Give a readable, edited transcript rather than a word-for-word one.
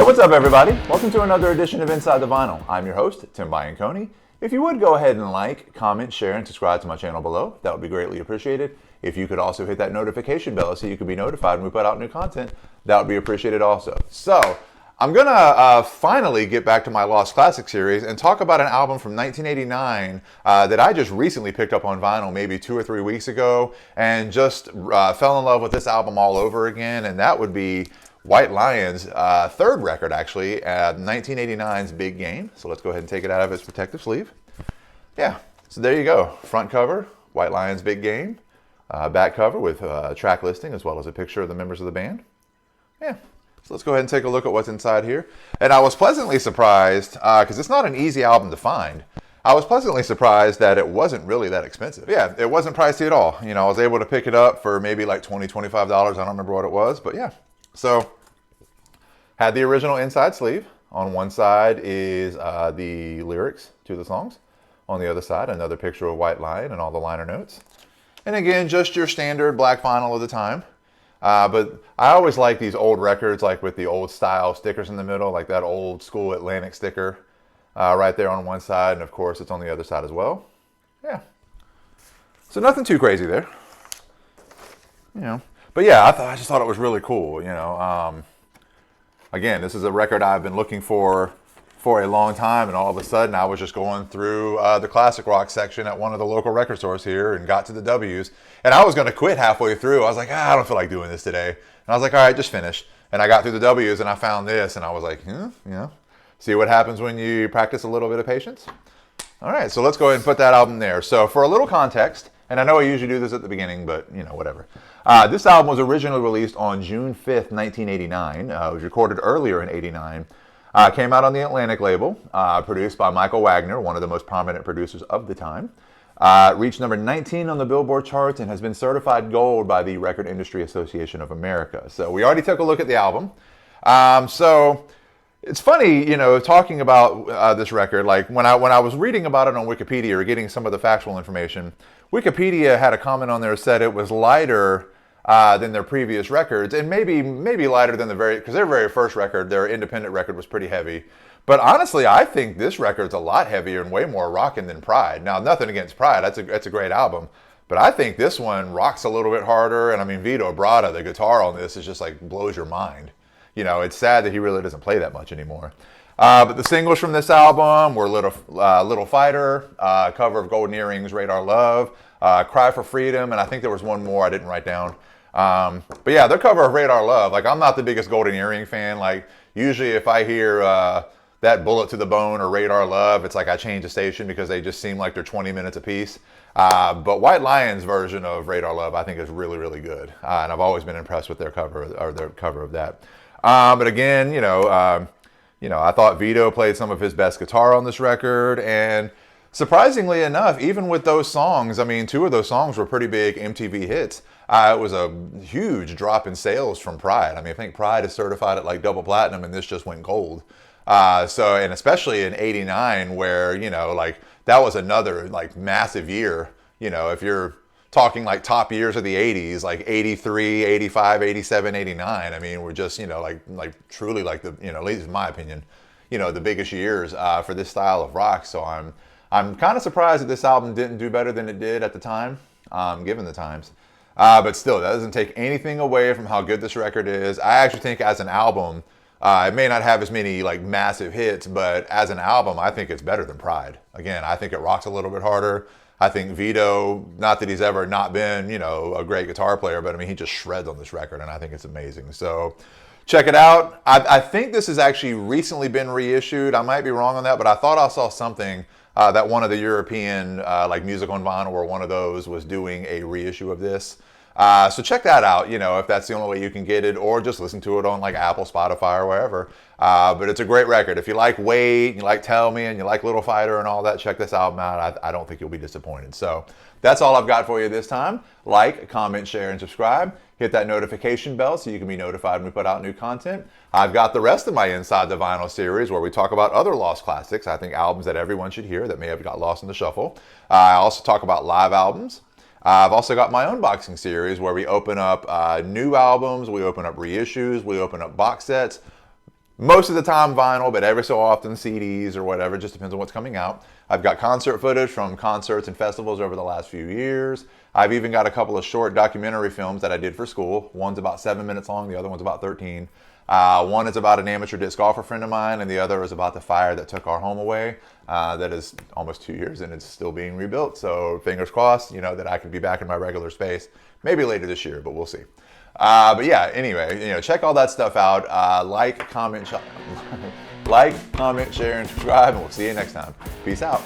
What's up, everybody? Welcome to another edition of Inside the Vinyl. I'm your host, Tim Bianconi. If you would go ahead and like, comment, share, and subscribe to my channel below, that would be greatly appreciated. If you could also hit that notification bell so you can be notified when we put out new content, that would be appreciated also. So, I'm gonna finally get back to my Lost Classic series and talk about an album from 1989 that I just recently picked up on vinyl maybe 2 or 3 weeks ago and just fell in love with this album all over again, and that would be White Lion's third record, actually, 1989's Big Game. So let's go ahead and take it out of its protective sleeve. Yeah, so there you go. Front cover, White Lion's Big Game. Back cover with track listing as well as a picture of the members of the band. Yeah, so let's go ahead and take a look at what's inside here. And I was pleasantly surprised, because it's not an easy album to find. I was pleasantly surprised that it wasn't really that expensive. Yeah, it wasn't pricey at all. You know, I was able to pick it up for maybe like $20, $25. I don't remember what it was, but yeah. So, had the original inside sleeve. On one side is the lyrics to the songs. On the other side, another picture of White Lion and all the liner notes. And again, just your standard black vinyl of the time. But I always like these old records, like with the old style stickers in the middle, like that old school Atlantic sticker right there on one side. And of course, it's on the other side as well. Yeah. So nothing too crazy there. You know. But yeah, I just thought it was really cool, you know. Again, this is a record I've been looking for a long time, and all of a sudden I was just going through the classic rock section at one of the local record stores here and got to the W's. And I was going to quit halfway through. I was like, I don't feel like doing this today. And I was like, all right, just finish. And I got through the W's and I found this, and I was like, you know, see what happens when you practice a little bit of patience? All right, so let's go ahead and put that album there. So for a little context, and I know I usually do this at the beginning, but, you know, whatever. This album was originally released on June 5th, 1989. It was recorded earlier in 89. Came out on the Atlantic label, produced by Michael Wagner, one of the most prominent producers of the time. Reached number 19 on the Billboard charts and has been certified gold by the Record Industry Association of America. So we already took a look at the album. So it's funny, you know, talking about this record, like when I was reading about it on Wikipedia or getting some of the factual information, Wikipedia had a comment on there that said it was lighter than their previous records, and maybe lighter than because their very first record, their independent record, was pretty heavy. But honestly, I think this record's a lot heavier and way more rocking than Pride. Now, nothing against Pride, that's a great album, but I think this one rocks a little bit harder. And I mean, Vito Bratta, the guitar on this is just like blows your mind. You know, it's sad that he really doesn't play that much anymore. But the singles from this album were Little Fighter, cover of Golden Earrings, Radar Love, Cry for Freedom, and I think there was one more I didn't write down. But yeah, their cover of Radar Love, like, I'm not the biggest Golden Earring fan. Like, usually if I hear that Bullet to the Bone or Radar Love, it's like I change the station because they just seem like they're 20 minutes apiece. But White Lion's version of Radar Love, I think, is really, really good. And I've always been impressed with their cover of that. But again, you know, I thought Vito played some of his best guitar on this record, and surprisingly enough, even with those songs, I mean, 2 of those songs were pretty big MTV hits. It was a huge drop in sales from Pride. I mean, I think Pride is certified at like double platinum, and this just went gold. And especially in 89, where, you know, like, that was another like massive year. You know, if you're talking like top years of the 80s, like 83, 85, 87, 89, I mean, we're just, you know, like truly like the, you know, at least in my opinion, you know, the biggest years for this style of rock. So I'm kind of surprised that this album didn't do better than it did at the time, given the times. But still, that doesn't take anything away from how good this record is. I actually think as an album, it may not have as many like massive hits, but as an album, I think it's better than Pride. Again, I think it rocks a little bit harder. I think Vito, not that he's ever not been, you know, a great guitar player, but I mean, he just shreds on this record, and I think it's amazing. So check it out. I think this has actually recently been reissued. I might be wrong on that, but I thought I saw something that one of the European like Music on Vinyl or one of those was doing a reissue of this. So check that out, you know, if that's the only way you can get it, or just listen to it on like Apple, Spotify, or wherever. But it's a great record. If you like Wait, you like Tell Me, and you like Little Fighter and all that, check this album out. I don't think you'll be disappointed. So that's all I've got for you this time. Like, comment, share, and subscribe. Hit that notification bell so you can be notified when we put out new content. I've got the rest of my Inside the Vinyl series where we talk about other lost classics. I think albums that everyone should hear that may have got lost in the shuffle. I also talk about live albums. I've also got my unboxing series where we open up new albums, we open up reissues, we open up box sets. Most of the time vinyl, but every so often CDs or whatever. Just depends on what's coming out. I've got concert footage from concerts and festivals over the last few years. I've even got a couple of short documentary films that I did for school. One's about 7 minutes long, the other one's about 13. One is about an amateur disc golfer friend of mine, and the other is about the fire that took our home away. That is almost 2 years, and it's still being rebuilt. So fingers crossed, that I can be back in my regular space, maybe later this year, but we'll see. But yeah, anyway, check all that stuff out. Like, comment, share, and subscribe, and we'll see you next time. Peace out.